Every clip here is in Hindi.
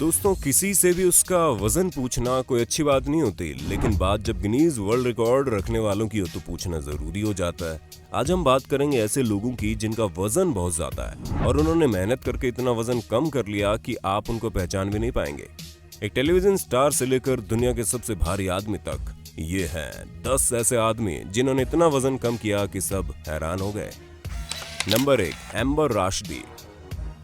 दोस्तों, किसी से भी उसका वजन पूछना कोई अच्छी बात नहीं होती, लेकिन बात जब गिनीज वर्ल्ड रिकॉर्ड रखने वालों की हो तो पूछना जरूरी हो जाता है। आज हम बात करेंगे ऐसे लोगों की जिनका वजन बहुत ज्यादा है और उन्होंने मेहनत करके इतना वजन कम कर लिया कि आप उनको पहचान भी नहीं पाएंगे। एक टेलीविजन स्टार से लेकर दुनिया के सबसे भारी आदमी तक, ये हैं 10 ऐसे आदमी जिन्होंने इतना वजन कम किया कि सब हैरान हो गए। Number 1, amber Rashidi.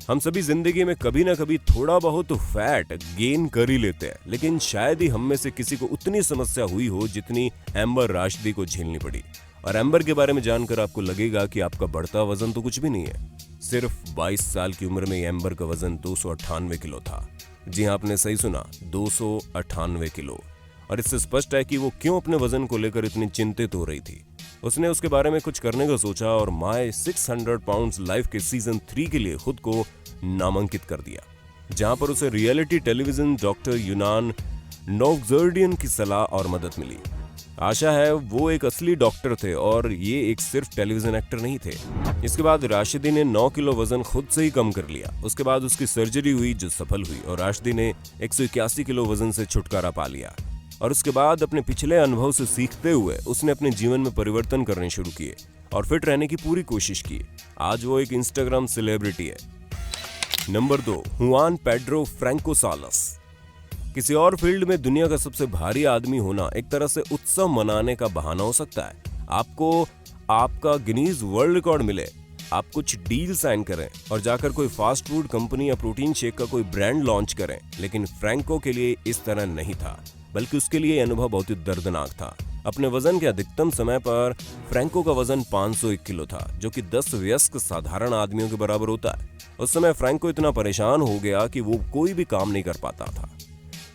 हम सभी जिंदगी में कभी ना कभी थोड़ा बहुत फैट गेन कर ही लेते हैं, लेकिन शायद ही हम में से किसी को उतनी समस्या हुई हो जितनी एम्बर राशिदी को झेलनी पड़ी। और एम्बर के बारे में जानकर आपको लगेगा कि आपका बढ़ता वजन तो कुछ भी नहीं है। सिर्फ 22 साल की उम्र में एम्बर का वजन 298 किलो था। जी हाँ, आपने सही सुना, 298 किलो। और इससे स्पष्ट है कि वो क्यों अपने वजन को लेकर इतनी चिंतित हो रही थी। उसने उसके बारे में कुछ करने का सोचा और माय 600 पाउंड्स लाइफ के सीजन 3 के लिए खुद को नामांकित कर दिया, जहां पर उसे रियलिटी टेलीविजन डॉक्टर यूनान नोवगज़ार्डियन की सलाह और मदद मिली। आशा है वो एक असली डॉक्टर थे और ये एक सिर्फ टेलीविजन एक्टर नहीं थे। इसके बाद राशिदी ने 9 किलो वजन खुद से ही कम कर लिया। उसके बाद उसकी सर्जरी हुई जो सफल हुई और राशिदी ने 181 किलो वजन से छुटकारा पा लिया। और उसके बाद अपने पिछले अनुभव से सीखते हुए उसने अपने जीवन में परिवर्तन करने शुरू किए और फिट रहने की पूरी कोशिश की। आज वो एक इंस्टाग्राम सेलिब्रिटी है। Number 2, Juan Pedro Franco Salas. किसी और फील्ड में दुनिया का सबसे भारी आदमी होना एक तरह से उत्सव मनाने का बहाना हो सकता है। आपको आपका गिनीज वर्ल्ड रिकॉर्ड मिले, आप कुछ डील साइन करें और जाकर कोई फास्ट फूड कंपनी या प्रोटीन शेक का कोई ब्रांड लॉन्च करें, लेकिन फ्रैंको के लिए इस तरह नहीं था, बल्कि उसके लिए अनुभव बहुत ही दर्दनाक था। अपने वजन के अधिकतम समय पर फ्रैंको का वजन 501 किलो था, जो कि 10 वयस्क साधारण आदमियों के बराबर होता है। उस समय फ्रैंको इतना परेशान हो गया कि वो कोई भी काम नहीं कर पाता था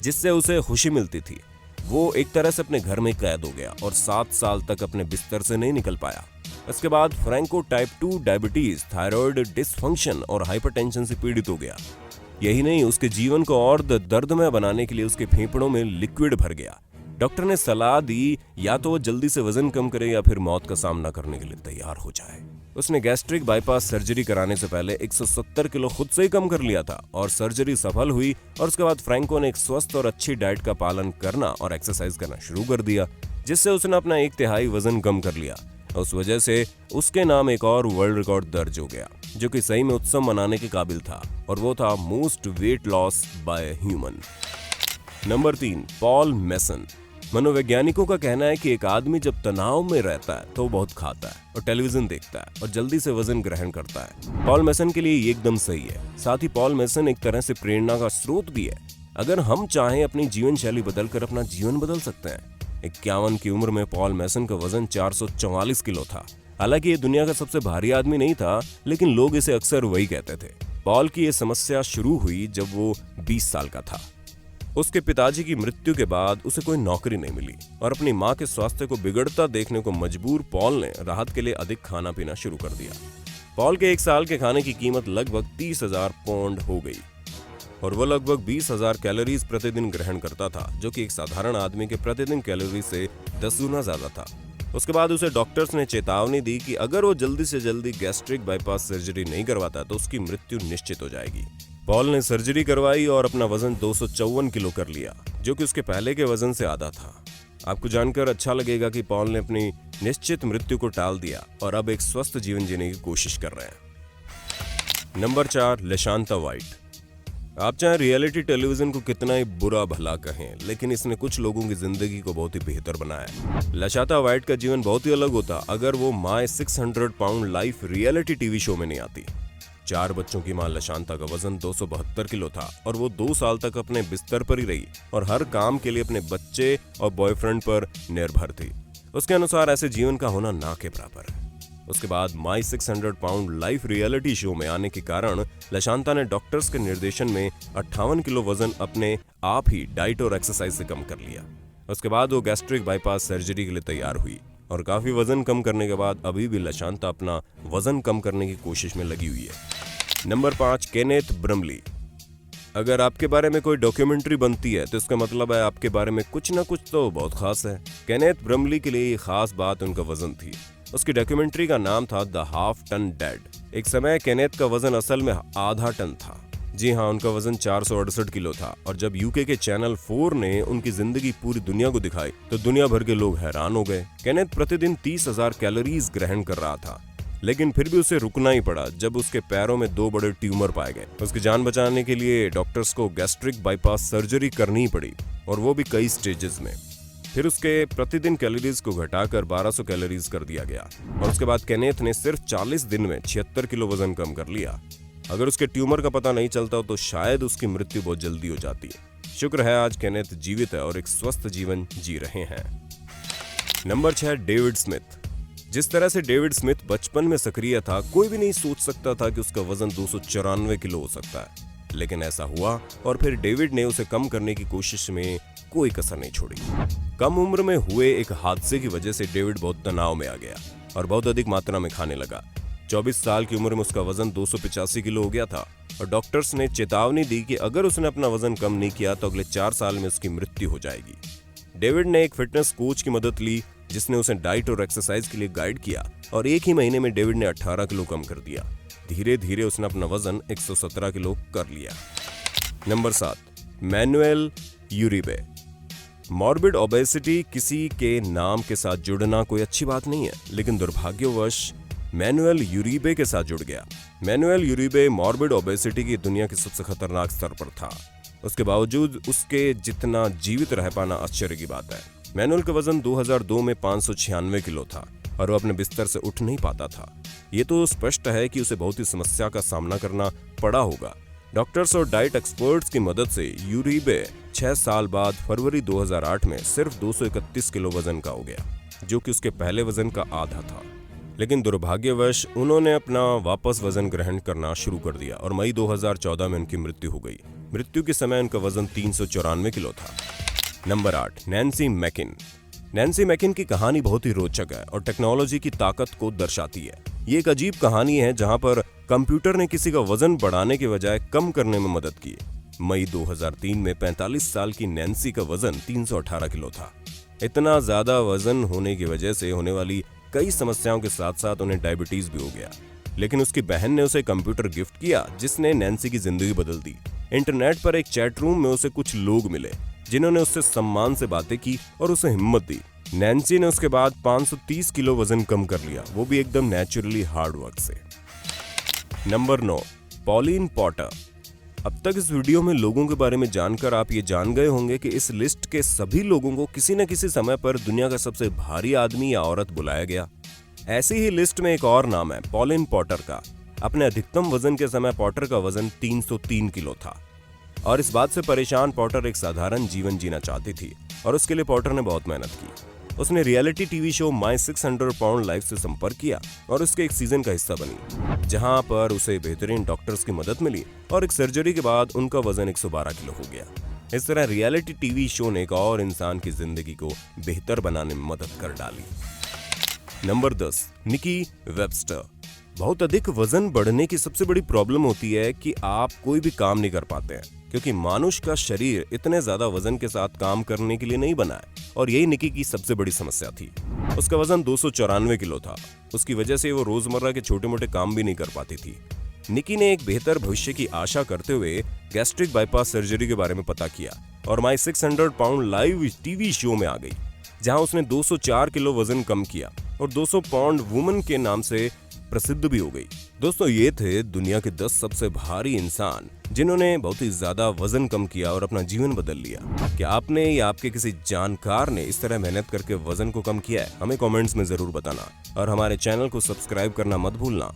जिससे उसे खुशी मिलती थी। वो एक तरह से अपने घर में कैद हो गया और 7 साल तक अपने बिस्तर से नहीं निकल पाया। इसके बाद Franco type 2 diabetes, thyroid dysfunction और हाइपरटेंशन से पीड़ित हो गया। यही नहीं, उसके जीवन को और दर्दमय बनाने के लिए उसके फेफड़ों में लिक्विड भर गया। डॉक्टर ने सलाह दी या तो वो जल्दी से वजन कम करे या फिर मौत का सामना करने के लिए तैयार हो जाए। उसने गैस्ट्रिक बाईपास सर्जरी कराने से पहले 170 किलो खुद से ही कम कर लिया था और सर्जरी सफल हुई। और उसके बाद फ्रैंको ने एक स्वस्थ और अच्छी डाइट का पालन करना और एक्सरसाइज करना शुरू कर दिया, जिससे उसने अपना 1/3 वजन कम कर लिया। उस वजह से उसके नाम एक और वर्ल्ड रिकॉर्ड दर्ज हो गया, जो कि सही में उत्सव मनाने के काबिल था, और वो था most weight loss by human. Number 3, Paul Mason. मनोवैज्ञानिकों का कहना है कि एक आदमी जब तनाव में रहता है तो वो बहुत खाता है और टेलीविजन देखता है और जल्दी से वजन ग्रहण करता है। पॉल मेसन के लिए ये एकदम सही है। साथ ही पॉल मेसन एक तरह से प्रेरणा का स्रोत भी है। अगर हम चाहें अपनी जीवन शैली बदलकर अपना जीवन बदल सकते हैं। 51 की उम्र में पॉल मेसन का वजन 444 किलो था। हालांकि ये दुनिया का सबसे भारी आदमी नहीं था, लेकिन लोग इसे अक्सर वही कहते थे। पॉल की ये समस्या शुरू हुई जब वो 20 साल का था। उसके पिताजी की मृत्यु के बाद उसे कोई नौकरी नहीं मिली और अपनी मां के स्वास्थ्य को बिगड़ता देखने को मजबूर पॉल ने राहत के लिए अधिक खाना पीना शुरू कर दिया। पॉल के 1 साल के खाने की कीमत लगभग 30,000 पाउंड हो गई और वो लगभग 20,000 कैलोरीज प्रतिदिन ग्रहण करता था, जो कि एक साधारण आदमी के प्रतिदिन कैलोरी से 10 गुना ज्यादा था। उसके बाद उसे डॉक्टर्स ने चेतावनी दी कि अगर वो जल्दी से जल्दी गैस्ट्रिक बाईपास सर्जरी नहीं करवाता तो उसकी मृत्यु निश्चित हो जाएगी। पॉल ने सर्जरी करवाई और अपना वजन 254 किलो कर लिया, जो कि उसके पहले के वजन से आधा था। आपको जानकर अच्छा लगेगा कि पॉल ने अपनी निश्चित मृत्यु को टाल दिया और अब एक स्वस्थ जीवन जीने की कोशिश कर रहे हैं। Number 4, Lashanta White. आप चाहे रियलिटी टेलीविजन को कितना ही बुरा भला कहें, लेकिन इसने कुछ लोगों की जिंदगी को बहुत ही बेहतर बनाया। लशांता वाइट का जीवन बहुत ही अलग होता अगर वो my 600 pound life reality TV show में नहीं आती। 4 बच्चों की मां लशांता का वजन 272 किलो था और वो 2 साल तक अपने बिस्तर पर ही रही और हर काम के लिए अपने बच्चे और बॉयफ्रेंड पर निर्भर थी। उसके अनुसार ऐसे जीवन का होना ना के बराबर है। उसके बाद my 600 pound life reality show में आने के कारण लशांता ने डॉक्टर्स के निर्देशन में 58 किलो वजन अपने आप ही डाइट और एक्सरसाइज से कम कर लिया। उसके बाद वो गैस्ट्रिक बाईपास सर्जरी के लिए तैयार हुई और काफी वजन कम करने के बाद अभी भी लशांता अपना वजन कम करने की कोशिश में लगी हुई है। Number 5, Kenneth Bramley. अगर आपके बारे में कोई डॉक्यूमेंट्री बनती है तो इसका मतलब है आपके बारे में कुछ ना कुछ तो बहुत खास है। केनेथ ब्रमली के लिए खास बात उनका वजन थी। उसकी डॉक्यूमेंट्री का नाम था द हाफ टन डेड। एक समय केनेथ का वजन असल में आधा टन था। जी हाँ, उनका वजन 468 किलो था और जब यूके के चैनल 4 ने उनकी जिंदगी पूरी दुनिया को दिखाई तो दुनिया भर के लोग हैरान हो गए। केनेथ प्रतिदिन 30,000 कैलोरीज ग्रहण कर रहा था, लेकिन फिर भी उसे रुकना ही पड़ा जब उसके पैरों में 2 बड़े ट्यूमर पाए गए। उसकी जान बचाने के लिए डॉक्टर्स को गैस्ट्रिक बाईपास सर्जरी करनी पड़ी और वो भी कई स्टेजेस में। फिर उसके प्रतिदिन कैलोरीज को घटाकर 1200 कैलोरीज कर दिया गया और उसके बाद केनेथ ने सिर्फ 40 दिन में 76 किलो वजन कम कर लिया। अगर उसके ट्यूमर का पता नहीं चलता तो शायद उसकी मृत्यु बहुत जल्दी हो जाती है। शुक्र है आज केनेथ जीवित है और एक स्वस्थ जीवन जी रहे हैं। Number 6, David Smith. जिस तरह से डेविड स्मिथ बचपन में सक्रिय था, कोई भी नहीं सोच सकता था कि उसका वजन 294 किलो हो सकता है, लेकिन ऐसा हुआ और फिर डेविड ने उसे कम करने की कोशिश में कोई कसर नहीं छोड़ी। कम उम्र में हुए एक हादसे की वजह से डेविड बहुत तनाव में आ गया और बहुत अधिक मात्रा में खाने लगा। 24 साल की उम्र में उसका वजन 285 किलो हो गया था और डॉक्टर्स ने चेतावनी दी कि अगर उसने अपना वजन कम नहीं किया तो अगले 4 साल में उसकी मृत्यु हो जाएगी। डेविड ने एक फिटनेस कोच की मदद ली जिसने उसे डाइट और एक्सरसाइज के लिए गाइड किया और एक ही महीने में डेविड ने 18 किलो कम कर दिया। धीरे धीरे उसने अपना वजन 117 किलो कर लिया। Number 7, Manuel Uribe. Morbid obesity किसी के नाम के साथ जुड़ना कोई अच्छी बात नहीं है, लेकिन दुर्भाग्यवश मैनुएल यूरिबे के साथ जुड़ गया। मैनुएल यूरिबे मॉर्बिड ओबेसिटी की दुनिया के सबसे खतरनाक स्तर पर था। उसके बावजूद उसके जितना जीवित रह पाना आश्चर्य की बात है। मैनुएल का वजन 2002 में 596 किलो था और वो अपने बिस्तर से उठ नहीं पाता था। ये तो स्पष्ट है कि उसे बहुत ही समस्या का सामना करना पड़ा होगा। डॉक्टर्स और डाइट एक्सपर्ट्स की मदद से यूरिबे 6 साल बाद फरवरी 2008 में सिर्फ 231 किलो वजन का हो गया, जो कि उसके पहले वजन का आधा था। लेकिन दुर्भाग्यवश उन्होंने अपना वापस वजन ग्रहण करना शुरू कर दिया और मई 2014 में उनकी मृत्यु हो गई। मृत्यु के समय उनका वजन 394 किलो था। Number 8, Nancy Makin. Nancy Makin की कहानी बहुत ही रोचक है और टेक्नोलॉजी की ताकत को दर्शाती है। ये एक अजीब कहानी है जहां पर कंप्यूटर ने किसी का वजन बढ़ाने के बजाय कम करने में मदद की। मई 2003 में 45 साल की नैन्सी का वजन 318 किलो था। इतना ज्यादा वजन होने की वजह से होने वाली कई समस्याओं के साथ साथ उन्हें डायबिटीज भी हो गया, लेकिन उसकी बहन ने उसे कंप्यूटर गिफ्ट किया जिसने नैन्सी की जिंदगी बदल दी। इंटरनेट पर एक चैट रूम में उसे कुछ लोग मिले जिन्होंने उससे सम्मान से बातें की और उसे हिम्मत दी। नैन्सी ने उसके बाद 530 किलो वजन कम कर लिया, वो भी एकदम नेचुरली हार्ड वर्क से। Number 9, Pauline Potter. अब तक इस वीडियो में लोगों के बारे में जानकर आप ये जान गए होंगे कि इस लिस्ट के सभी लोगों को किसी न किसी समय पर दुनिया का सबसे भारी आदमी या औरत बुलाया गया। ऐसी ही लिस्ट में एक और नाम है पॉलिन पॉटर का। अपने अधिकतम वजन के समय पॉटर का वजन 303 किलो था और इस बात से परेशान पॉटर एक साधारण जीवन जीना चाहती थी और उसके लिए पॉटर ने बहुत मेहनत की। उसने reality TV show my 600 pound life से संपर्क किया और उसके एक सीजन का हिस्सा बनी, जहां पर उसे बेहतरीन डॉक्टर्स की मदद मिली और एक सर्जरी के बाद उनका वजन 112 किलो हो गया। इस तरह रियलिटी टीवी शो ने एक और इंसान की जिंदगी को बेहतर बनाने में मदद कर डाली। नंबर 10, निकी वेबस्टर। बहुत अधिक वजन बढ़ने की सबसे बड़ी प्रॉब्लम होती है कि आप कोई भी काम नहीं कर पाते हैं, क्योंकि मनुष्य का शरीर इतने ज्यादा वजन के साथ काम करने के लिए नहीं बना है और यही निकी की सबसे बड़ी समस्या थी। उसका वजन 294 किलो था। उसकी वजह से वो रोजमर्रा के छोटे मोटे काम भी नहीं कर पाती थी। निकी ने एक बेहतर भविष्य की आशा करते हुए गैस्ट्रिक बाईपास सर्जरी के बारे में पता किया और माई 600 पाउंड लाइव टीवी शो में आ गई, जहां उसने 204 किलो वजन कम किया और 200 पाउंड वुमन के नाम से प्रसिद्ध भी हो गई। दोस्तों, ये थे दुनिया के 10 सबसे भारी इंसान जिन्होंने बहुत ही ज्यादा वजन कम किया और अपना जीवन बदल लिया। क्या आपने या आपके किसी जानकार ने इस तरह मेहनत करके वजन को कम किया है? हमें कमेंट्स में जरूर बताना और हमारे चैनल को सब्सक्राइब करना मत भूलना।